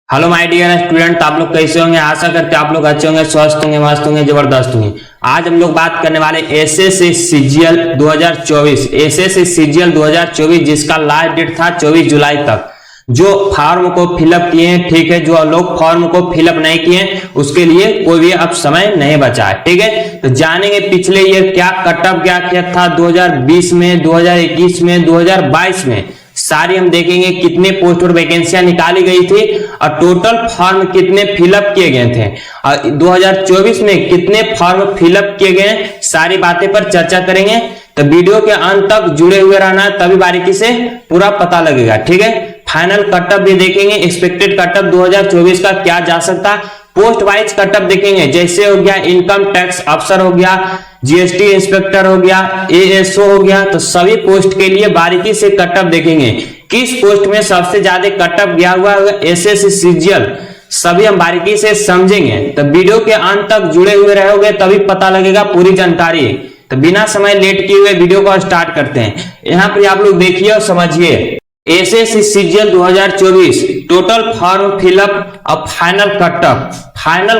Hello my dear student, आप लोग कैसे होंगे। आशा करते हैं आप लोग अच्छे होंगे, स्वस्थ होंगे, मस्त होंगे, जबरदस्त होंगे। आज हम लोग बात करने वाले एसएससी सीजीएल 2024 एसएससी सीजीएल 2024 जिसका लास्ट डेट था 24 जुलाई तक। जो फॉर्म को फिलअप किए हैं, ठीक है, जो लोग फॉर्म को फिलअप नहीं किए उसके लिए कोई भी अब समय नहीं बचा है, ठीक है। तो जानेंगे पिछले ईयर क्या कट ऑफ क्या था 2020 में, 2021 में, 2022 में, सारी हम देखेंगे कितने पोस्ट और वैकेंसियां निकाली गई थी और टोटल फॉर्म कितने फिलअप किए गए थे और 2024 में कितने फॉर्म फिलअप किए गए, सारी बातें पर चर्चा करेंगे। तो वीडियो के अंत तक जुड़े हुए रहना, तभी बारीकी से पूरा पता लगेगा, ठीक है। फाइनल कटअप भी देखेंगे, एक्सपेक्टेड कटअप 2024 का क्या जा सकता, पोस्ट वाइज कटअप देखेंगे, जैसे हो गया इनकम टैक्स अफसर हो गया, जीएसटी इंस्पेक्टर हो गया, एएसओ हो गया, तो सभी पोस्ट के लिए बारीकी से कटअप देखेंगे। किस पोस्ट में सबसे ज्यादा कटअप गया हुआ है एसएससी सीजीएल, सभी हम बारीकी से समझेंगे। तो वीडियो के अंत तक जुड़े हुए रहोगे तभी पता लगेगा पूरी जानकारी। तो बिना समय लेट किए हुए वीडियो को स्टार्ट करते हैं। यहाँ पर आप लोग देखिए और समझिए, SSC CGL 2024 total form fill up और फाइनल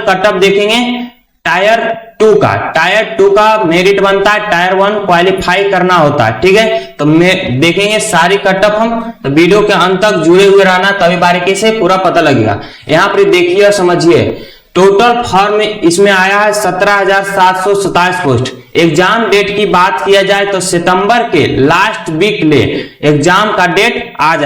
कटअप देखेंगे। टायर 2 का, टायर 2 का मेरिट बनता है, टायर 1 क्वालिफाई करना होता है, ठीक है। तो मैं देखेंगे सारी कटअप हम, तो वीडियो के अंत तक जुड़े हुए रहना, तभी बारीकी से पूरा पता लगेगा। यहाँ पर देखिए और समझिए, टोटल फॉर्म इसमें आया है 17,727 पोस्ट। एग्जाम डेट की बात किया जाए तो सितंबर के लास्ट वीक ले एग्जाम का डेट आ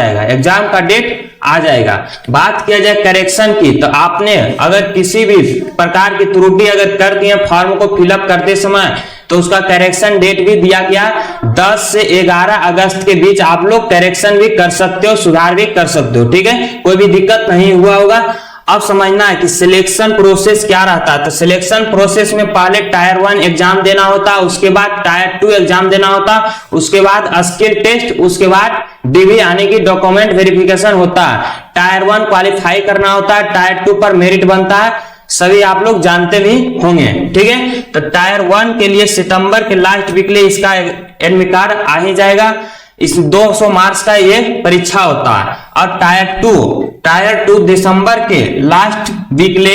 जाएगा। बात किया जाए करेक्शन की, तो आपने अगर किसी भी प्रकार की त्रुटि अगर कर दिए फॉर्म को फिलअप करते समय, तो उसका करेक्शन डेट भी दिया गया 10 से 11 अगस्त के बीच आप लोग करेक्शन भी कर सकते हो, सुधार भी कर सकते हो, ठीक है। कोई भी दिक्कत नहीं हुआ होगा। अब समझना है कि सिलेक्शन प्रोसेस क्या रहता है। तो सिलेक्शन प्रोसेस में पहले टायर 1 एग्जाम देना होता, उसके बाद टायर 2 एग्जाम देना होता, उसके बाद स्किल टेस्ट, उसके बाद डीवी यानी कि डॉक्यूमेंट वेरिफिकेशन होता है। टायर 1 क्वालिफाई करना होता है, टायर 2 पर मेरिट बनता है, सभी आप लोग जानते भी होंगे, ठीक है। तो टायर 1 के लिए सितंबर के लास्ट वीक ले इसका एडमिट कार्ड आ ही जाएगा। इस 200 मार्क्स का ये परीक्षा होता है। और टायर 2 दिसंबर के लास्ट वीक ले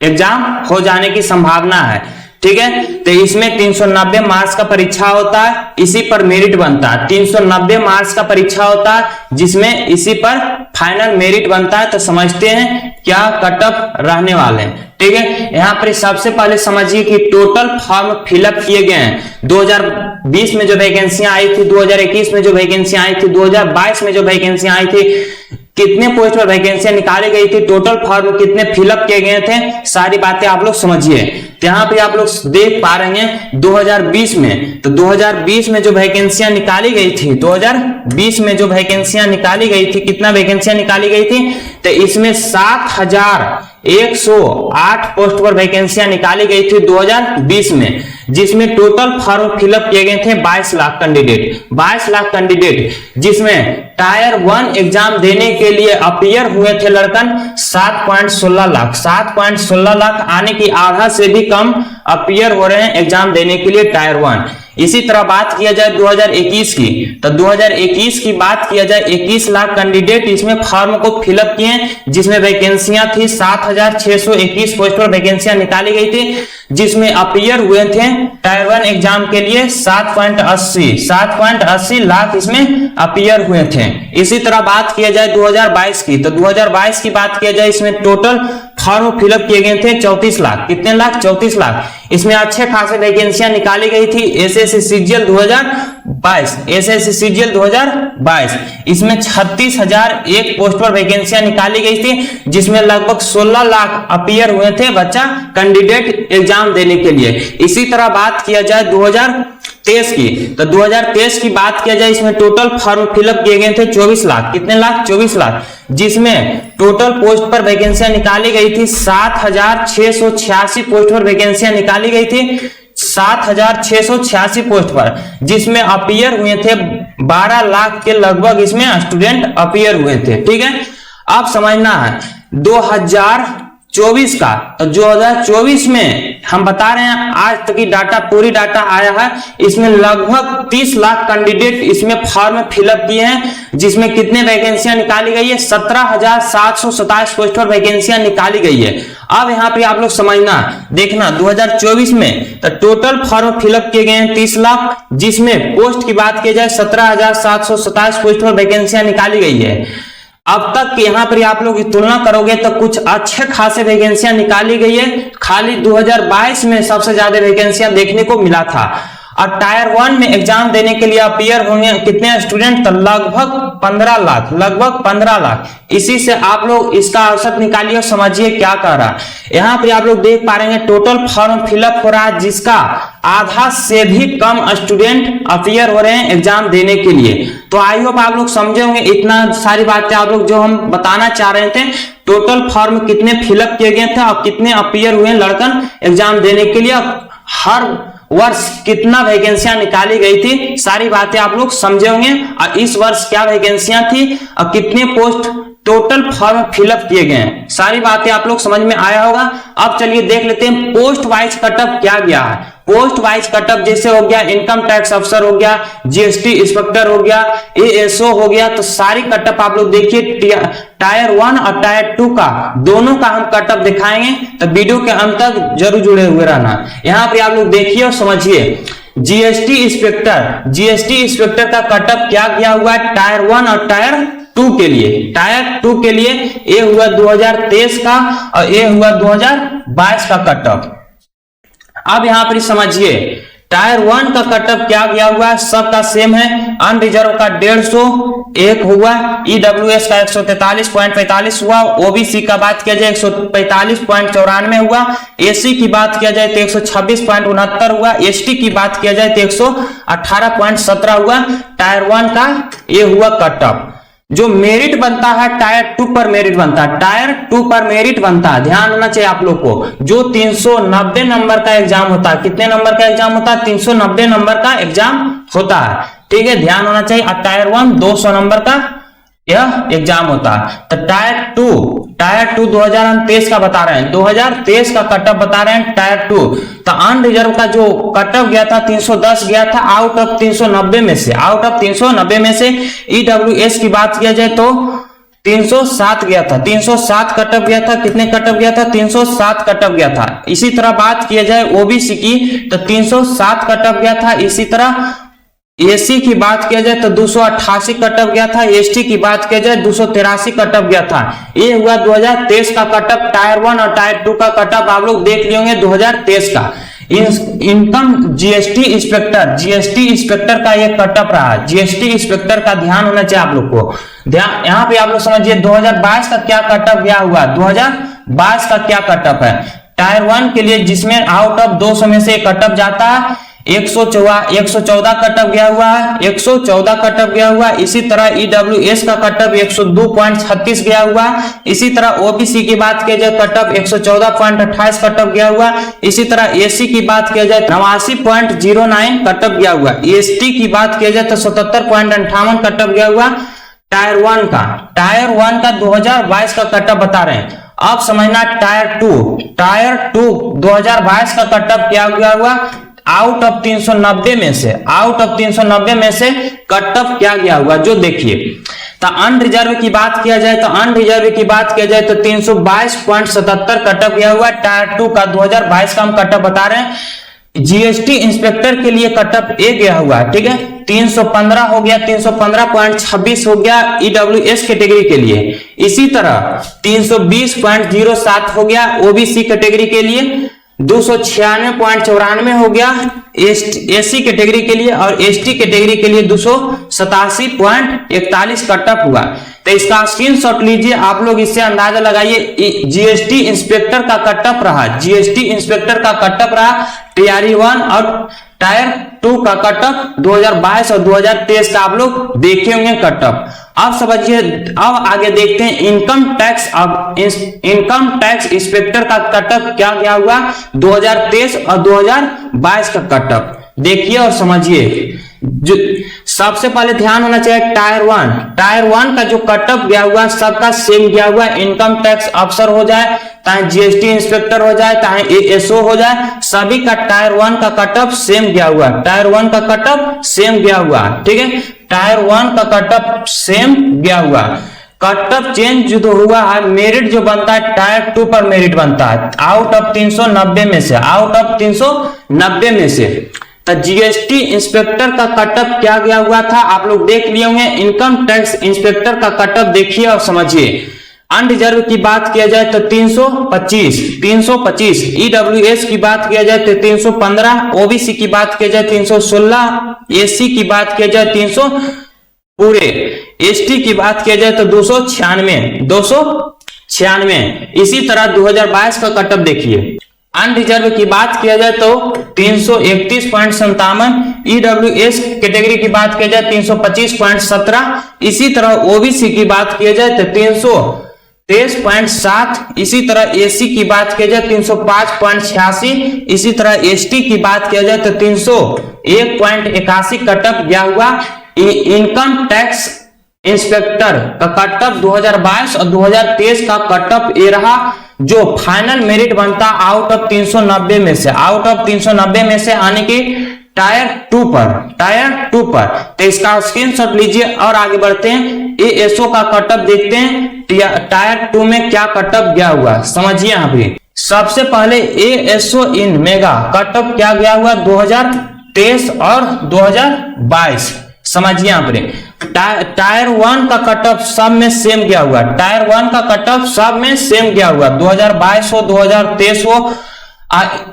एग्जाम हो जाने की संभावना है, ठीक है। तो इसमें 390 मार्क्स का परीक्षा होता है, इसी पर मेरिट बनता है। 390 मार्क्स का परीक्षा होता है जिसमें इसी पर फाइनल मेरिट बनता है। तो समझते हैं क्या कटअप रहने वाले हैं, ठीक है। यहाँ पर सबसे पहले समझिए कि टोटल फॉर्म फिलअप किए गए हैं। 2020 में जो वैकेंसियां आई थी, 2021 में जो वैकेंसियां आई थी, 2022 में जो वैकेंसियां आई थी, कितने पोस्ट पर वैकेंसियां निकाली गई थी, टोटल फॉर्म कितने फिलअप किए गए थे, सारी बातें आप लोग समझिए। यहाँ पे आप लोग देख पा रहे हैं 2020 में, तो 2020 में जो वैकेंसियां निकाली गई थी, 2020 में जो वैकेंसियां निकाली गई थी, कितना वैकेंसियां निकाली गई थी, तो इसमें 7,108 पोस्ट पर वैकेंसियां निकाली गई थी 2020 में, जिसमें टोटल फॉर्म फिलअप किए गए थे 22 लाख कैंडिडेट, जिसमें टायर 1 एग्जाम देने के लिए अपीयर हुए थे लड़कन 7.16 लाख आने की आधा से भी कम अपीयर हो रहे हैं एग्जाम देने के लिए टायर 1। इसी तरह बात किया जाए 2021 की, तो 2021 की बात किया जाए 21 लाख कैंडिडेट इसमें फॉर्म को फिलअप किए, जिसमें वैकेंसियां थी 7,621 पोस्ट पर वैकेंसियां निकाली गई थी, जिसमें अपीयर हुए थे टायर 1 एग्जाम के लिए 7.80 लाख इसमें अपीयर हुए थे। इसी तरह बात किया जाए 2022 की, तो 2022 की बात किया जाए इसमें टोटल फॉर्म फिलअप किए गए थे 34 लाख। कितने लाख? 34 लाख। इसमें अच्छे खासे वैकेंसियां निकाली गई थी एसएससी सीजीएल 2022। इसमें 36,001 पोस्ट पर वैकेंसियां निकाली गई थी, जिसमें लगभग 16 लाख अपीयर हुए थे बच्चा कैंडिडेट एग्जाम देने के लिए। इसी तरह बात किया जाए 2023 की, तो 2023 की बात किया जाए इसमें टोटल फॉर्म फिलअप किए गए थे 24 लाख। कितने लाख? 24 लाख, जिसमें टोटल पोस्ट पर वैकेंसियां निकाली गई थी 7,686 पोस्ट पर वैकेंसियां निकाली गई थी, 7,686 पोस्ट पर, जिसमें अपीयर हुए थे 12 लाख के लगभग इसमें स्टूडेंट अपीयर हुए थे, ठीक है। अब समझना है 2024 का, तो 2024 में हम बता रहे हैं आज तक की डाटा, पूरी डाटा आया है, इसमें लगभग 30 लाख कैंडिडेट इसमें फॉर्म फिलअप किए हैं, जिसमें कितने वैकेंसियां निकाली गई है, 17,727 पोस्ट पर वैकेंसियां निकाली गई है। अब यहाँ पे आप लोग समझना, देखना 2024 में तो टोटल फॉर्म फिलअप किए गए हैं 30 लाख, जिसमें पोस्ट की बात की जाए 17,727 पोस्ट पर वैकेंसियां निकाली गई है। अब तक यहाँ पर आप लोग तुलना करोगे तो कुछ अच्छे खासे वैकेंसियां निकाली गई है। खाली 2022 में सबसे ज्यादा वैकेंसियां देखने को मिला था। और टायर 1 में एग्जाम देने के लिए अपीयर होंगे कितने स्टूडेंट, तो लगभग 15 लाख। इसी से आप लोग इसका औसत निकालिए और समझिए क्या कह रहा है। यहाँ पे आप लोग देख पा रहे हैं टोटल फॉर्म फिलअप हो रहा है, जिसका आधा से भी कम स्टूडेंट अपीयर हो रहे हैं एग्जाम देने के लिए। तो आई होप आप लोग समझे होंगे इतना सारी बातें आप लोग जो हम बताना चाह रहे थे। टोटल फॉर्म कितने फिलअप किए गए थे और कितने अपीयर हुए लड़कन एग्जाम देने के लिए, हर वर्ष कितना वैकेंसियां निकाली गई थी, सारी बातें आप लोग समझे होंगे। और इस वर्ष क्या वैकेंसियां थी और कितने पोस्ट टोटल फॉर्म फिलअप किए गए हैं, सारी बातें आप लोग समझ में आया होगा। अब चलिए देख लेते हैं पोस्ट वाइज कटअप क्या गया है। पोस्ट वाइज कटअप जैसे हो गया इनकम टैक्स अफसर हो गया, जीएसटी इंस्पेक्टर हो गया, एएसओ हो गया, तो सारी कटअप आप लोग देखिए। टायर 1 और टायर 2 का दोनों का हम कटअप दिखाएंगे, तो वीडियो के अंत तक जरूर जुड़े हुए रहना। यहाँ पे आप लोग देखिए और समझिए। जीएसटी इंस्पेक्टर का कटअप क्या गया हुआ है टायर 1 और टायर 2 के लिए। टायर 2 के लिए ये हुआ 2023 का और ये हुआ 2022 का कटअप। अब यहां पर समझिए टायर 1 का कटअप क्या गया हुआ है, सबका सेम है। अनरिजर्व का 150 एक हुआ, ईडब्ल्यूएस का 143.45 हुआ, ओबीसी का बात किया जाए 145.94 हुआ, एसी की बात किया जाए तो 126.69 हुआ, एसटी की बात किया जाए तो 118.17 हुआ। टायर 1 का ये हुआ कटअप। जो मेरिट बनता है टायर 2 पर मेरिट बनता है, टायर 2 पर मेरिट बनता है, ध्यान होना चाहिए आप लोग को। जो 390 नंबर का एग्जाम होता है, कितने नंबर का एग्जाम होता है, 390 नंबर का एग्जाम होता है, ठीक है, ध्यान होना चाहिए। और टायर 1 200 नंबर का यह एग्जाम होता है। तो टायर 2 2023 का बता रहे हैं, 2023 का कटअप बता रहे हैं टायर 2। तो अनरिजर्व का जो कटअप गया था 310 गया था आउट ऑफ 390 में से। ईडब्ल्यूएस की बात किया जाए तो 307 गया था, 307 कटअप गया था। कितने कटअप गया था, 307 कटअप गया था। इसी तरह बात किया जाए ओबीसी की तो 307 कटअप गया था। इसी तरह एसी की बात किया जाए तो 288 कटअप गया था, एसटी की बात किया जाए 283 कटअप गया था। ये हुआ 2023 का कटअप। टायर 1 और टायर 2 का कटअप आप लोग देख लिए होंगे 2023 का। इनकम जीएसटी इंस्पेक्टर का ये कटअप रहा। जीएसटी इंस्पेक्टर का ध्यान होना चाहिए आप लोग को। ध्यान यहाँ पे आप लोग समझिए 2022 का क्या कटअप गया हुआ, 2022 का क्या कटअप है टायर 1 के लिए, जिसमें आउट ऑफ 200 में से कटअप जाता है 114 कटअप गया हुआ है, 114 कटअप गया हुआ। इसी तरह ईडब्ल्यूएस का कटअप 102.36 गया हुआ। इसी तरह ओबीसी की बात किया जाए कटअप 114.28 कटअप गया हुआ। इसी तरह एसी की बात किया जाए 89.09 कटअप गया हुआ। एसटी की बात किया जाए तो 77.58 कटअप गया हुआ। टायर 1 का 2022 का कटअप बता रहे हैं। अब समझना टायर 2 2022 का कटअप क्या गया हुआ, आउट ऑफ 390 में से कटअप क्या गया हुआ जो देखिए। तो अनरिजर्व की बात किया जाए तो 322.77 कटअप गया हुआ। टायर 2 का 2022 का हम कटअप बता रहे हैं। जीएसटी इंस्पेक्टर के लिए कटअप ए गया हुआ है, ठीक है, 315 हो गया, 315.26 हो गया ईडब्ल्यूएस कैटेगरी के लिए। इसी तरह 320.07 हो गया ओबीसी कैटेगरी के लिए, 296.94 हो गया एससी कैटेगरी के लिए, और एसटी कैटेगरी के लिए 287.41 कटअप हुआ। तो इसका स्क्रीनशॉट लीजिए, आप लोग इससे अंदाजा लगाइए। जीएसटी इंस्पेक्टर का कटअप रहा, टायर 1 और टायर 2 का कटअप 2022 और 2023 का आप लोग देखे होंगे कटअप। अब समझिए, अब आगे देखते हैं इनकम टैक्स इंस्पेक्टर का कटअप क्या गया हुआ 2023 और 2022 का कटअप देखिए और समझिए। जो सबसे पहले ध्यान होना चाहिए टायर वन का जो कटअप गया हुआ सबका सेम गया हुआ, इनकम टैक्स अफसर हो जाए, चाहे जीएसटी इंस्पेक्टर हो जाए, चाहे एएसओ हो जाए, सभी का टायर वन का कटअप सेम गया हुआ, टायर वन का कटअप सेम गया हुआ। ठीक है, टायर वन का कटअप सेम गया हुआ। कटअप चेंज जो हुआ है, मेरिट जो बनता है टायर 2 पर मेरिट बनता है आउट ऑफ 390 में से, आउट ऑफ 390 में से। तो जीएसटी इंस्पेक्टर का कटअप क्या गया हुआ था आप लोग देख लिए होंगे। इनकम टैक्स इंस्पेक्टर का कटअप देखिए और समझिए। अनरिजर्व की बात किया जाए तो 325, ईडब्ल्यूएस की बात किया जाए तो 315, ओबीसी की बात किया जाए 316, एससी की बात किया जाए 300 पूरे, एसटी की बात किया जाए तो 296। इसी तरह 2022 का कटअप देखिए। अनरिजर्व की बात किया जाए तो 331.57, ईडब्ल्यूएस कैटेगरी की बात किया जाए 325.17, इसी तरह ओबीसी की बात किया जाए तो 323.7, इसी तरह एससी की बात किया जाए 305.86, इसी तरह एसटी की बात किया जाए तो 301.81 कटअप गया हुआ। इनकम टैक्स इंस्पेक्टर का कटअप 2022 और 2023 का कटअप ये रहा, जो फाइनल मेरिट बनता आउट ऑफ 390 में से, आउट ऑफ 390 में से आने की टायर 2 पर। तो इसका स्क्रीनशॉट लीजिए और आगे बढ़ते हैं। एएसओ का कटअप देखते हैं, टायर 2 में क्या कटअप गया हुआ समझिए। यहाँ पे सबसे पहले एएसओ इन मेगा कटअप क्या गया हुआ 2023 और 2022 समझिए। यहाँ पे टायर 1 का कटअप सब में सेम गया हुआ, टायर 1 का कटअप सब में सेम गया हुआ, 2022 हो 2023 हो,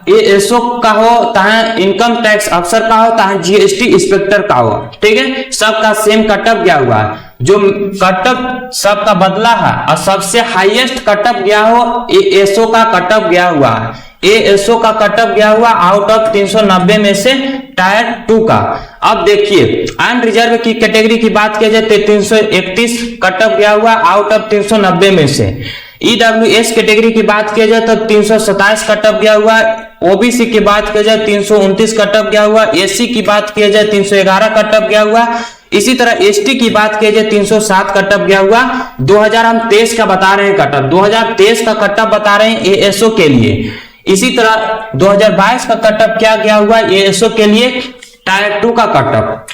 एएसओ का हो चाहे इनकम टैक्स अफसर का हो चाहे जीएसटी इंस्पेक्टर का हो। ठीक है, सबका सेम कटअप गया हुआ। जो कटअप सबका बदला है और सबसे हाईएस्ट कटअप गया हो एएसओ का कटअप गया हुआ, एएसओ का कटअप गया हुआ आउट ऑफ 390 में से टायर 2 का। अब देखिए अनरिजर्व की कैटेगरी की बात किया जाए तो 331 कटअप गया हुआ आउट ऑफ 390 में से। ईडब्ल्यूएस कैटेगरी की बात किया जाए तो 327 कटअप गया हुआ, ओबीसी की बात किया जाए 329 कटअप गया हुआ, एससी की बात किया जाए 311 कटअप गया हुआ, इसी तरह एसटी की बात किया जाए 307 कटअप गया हुआ। 2023 का बता रहे हैं कटअप, 2023 का कटअप बता रहे हैं एएसओ के लिए। इसी तरह 2022 का कटअप क्या गया हुआ एएसओ के लिए टायर 2 का कटअप।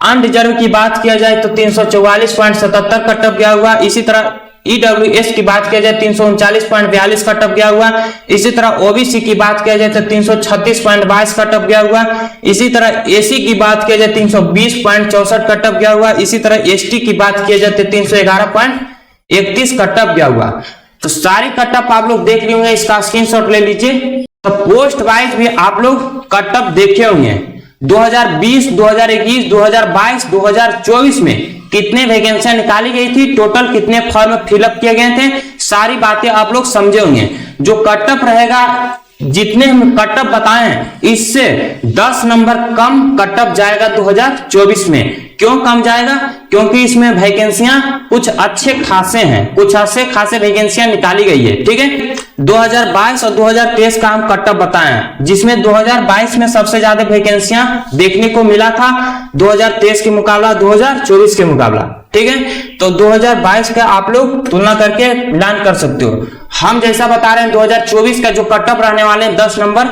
अनरिजर्व की बात किया जाए तो 344.77 कटअप गया हुआ। इसी तरह ईडब्ल्यूएस की बात किया जाए 339.42 कटअप गया हुआ। इसी तरह ओबीसी की बात किया जाए तो 336.22 कटअप गया हुआ। इसी तरह एससी की बात किया जाए 320.64 कटअप गया हुआ। इसी तरह एसटी की बात किया जाए तो 311.31 कटअप गया हुआ। तो सारे कटअप आप लोग देख लिए होंगे, इसका स्क्रीनशॉट ले लीजिए। तो पोस्ट वाइज भी आप लोग कटअप देखे होंगे। 2020, 2021, 2022, 2024 में कितने वैकेंसियां निकाली गई थी, टोटल कितने फॉर्म फिलअप किए गए थे, सारी बातें आप लोग समझे होंगे। जो कटअप रहेगा, जितने हम कटअप बताएं इससे 10 नंबर कम कटअप जाएगा 2024 में। क्यों कम जाएगा? क्योंकि इसमें वैकेंसियां कुछ अच्छे खासे हैं, कुछ अच्छे खासे वैकेंसियां निकाली गई है। ठीक है, 2022 और 2023 का हम कटअप बताएं, जिसमें 2022 में सबसे ज्यादा वैकेंसियां देखने को मिला था 2023 के मुकाबला, 2024 के मुकाबला। ठीक है, तो 2022 का आप लोग तुलना करके प्लान कर सकते हो। हम जैसा बता रहे हैं 2024 का जो कटअप रहने वाले 10 नंबर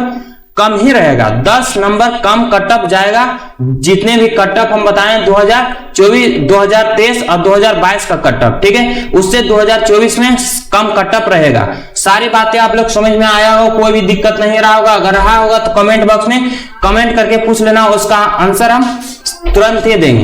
कम ही रहेगा, 10 नंबर कम कटअप जाएगा। जितने भी कटअप हम बताएं 2024, 2023 और 2022 का कटअप, ठीक है, उससे 2024 में कम कटअप रहेगा। सारी बातें आप लोग समझ में आया हो, कोई भी दिक्कत नहीं रहा होगा। अगर रहा होगा तो कमेंट बॉक्स में कमेंट करके पूछ लेना, उसका आंसर हम तुरंत ही देंगे।